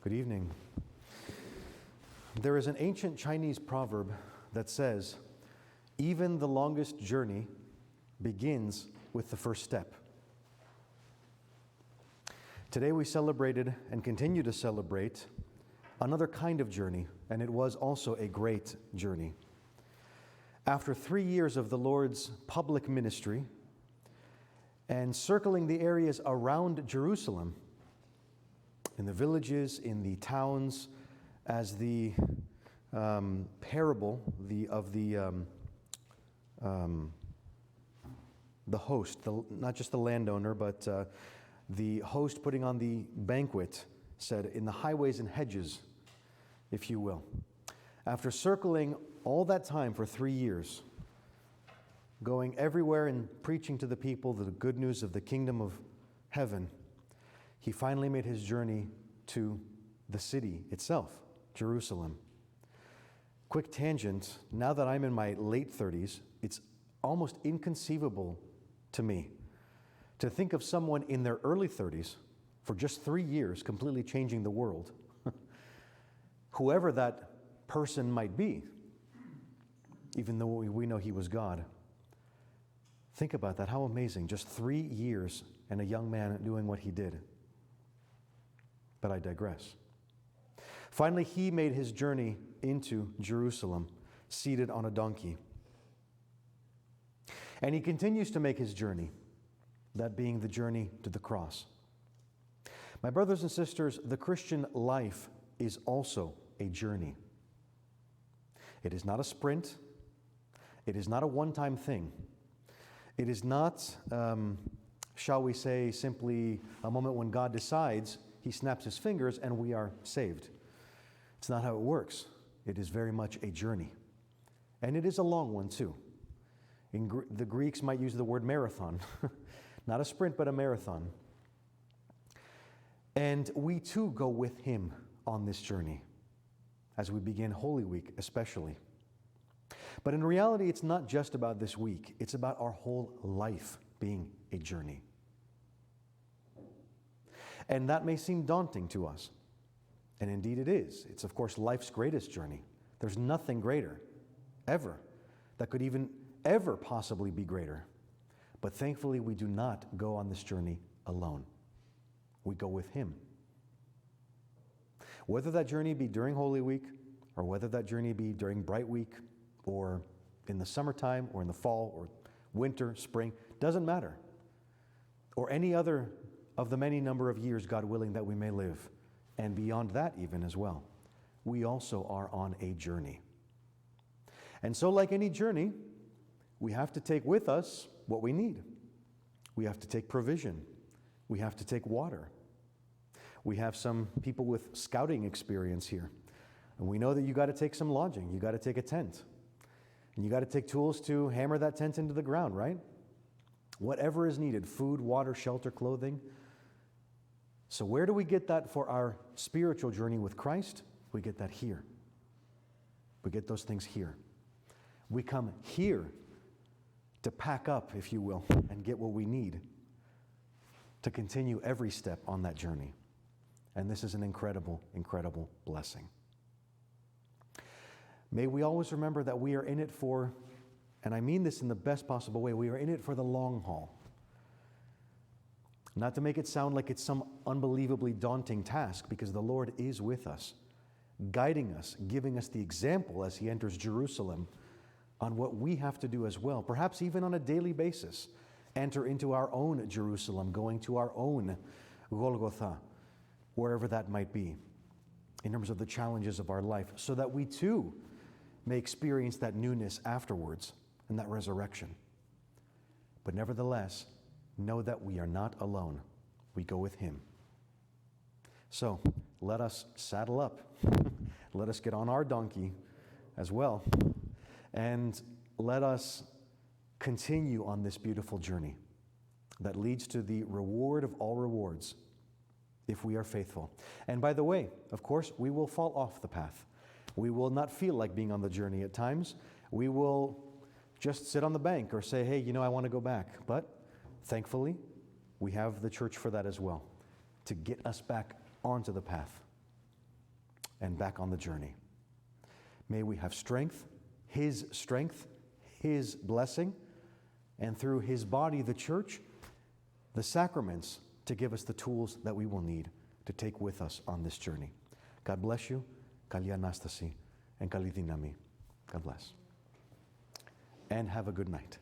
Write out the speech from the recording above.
Good evening. There is an ancient Chinese proverb that says, even the longest journey begins with the first step. Today we celebrated and continue to celebrate another kind of journey, and it was also a great journey. After 3 years of the Lord's public ministry and circling the areas around Jerusalem, in the villages, in the towns, as the parable of the host, not just the landowner, but the host putting on the banquet said, in the highways and hedges, if you will. After circling all that time for 3 years, going everywhere and preaching to the people the good news of the kingdom of heaven, he finally made his journey to the city itself, Jerusalem. Quick tangent, now that I'm in my late 30s, it's almost inconceivable to me to think of someone in their early 30s for just 3 years completely changing the world. Whoever that person might be, even though we know he was God. Think about that, how amazing, just 3 years and a young man doing what he did. But I digress. Finally, he made his journey into Jerusalem, seated on a donkey. And he continues to make his journey, that being the journey to the cross. My brothers and sisters, the Christian life is also a journey. It is not a sprint. It is not a one-time thing. It is not, shall we say, simply a moment when God decides, he snaps his fingers and we are saved. It's not how it works. It is very much a journey. And it is a long one too. The Greeks might use the word marathon. Not a sprint, but a marathon. And we too go with him on this journey as we begin Holy Week especially. But in reality, it's not just about this week. It's about our whole life being a journey. And that may seem daunting to us. And indeed it is. It's, of course, life's greatest journey. There's nothing greater, ever, that could even ever possibly be greater. But thankfully, we do not go on this journey alone. We go with him. Whether that journey be during Holy Week, or whether that journey be during Bright Week, or in the summertime, or in the fall, or winter, spring, doesn't matter. Or any other of the many number of years, God willing, that we may live, and beyond that even as well. We also are on a journey. And so like any journey, we have to take with us what we need. We have to take provision. We have to take water. We have some people with scouting experience here. And we know that you got to take some lodging. You got to take a tent. And you got to take tools to hammer that tent into the ground, right? Whatever is needed, food, water, shelter, clothing. So where do we get that for our spiritual journey with Christ? We get that here. We get those things here. We come here to pack up, if you will, and get what we need to continue every step on that journey. And this is an incredible, incredible blessing. May we always remember that we are in it for, and I mean this in the best possible way, we are in it for the long haul. Not to make it sound like it's some unbelievably daunting task, because the Lord is with us, guiding us, giving us the example as he enters Jerusalem on what we have to do as well, perhaps even on a daily basis. Enter into our own Jerusalem, going to our own Golgotha, wherever that might be, in terms of the challenges of our life, so that we too may experience that newness afterwards and that resurrection. But nevertheless, know that we are not alone. We go with him. So let us saddle up. Let us get on our donkey as well. And let us continue on this beautiful journey that leads to the reward of all rewards if we are faithful. And by the way, of course, we will fall off the path. We will not feel like being on the journey at times. We will just sit on the bank or say, hey, I want to go back. But thankfully, we have the church for that as well, to get us back onto the path. and back on the journey. May we have strength, His blessing, and through His body, the church, the sacraments to give us the tools that we will need to take with us on this journey. God bless you. Kali Anastasi and Kali Dinami. God bless. And have a good night.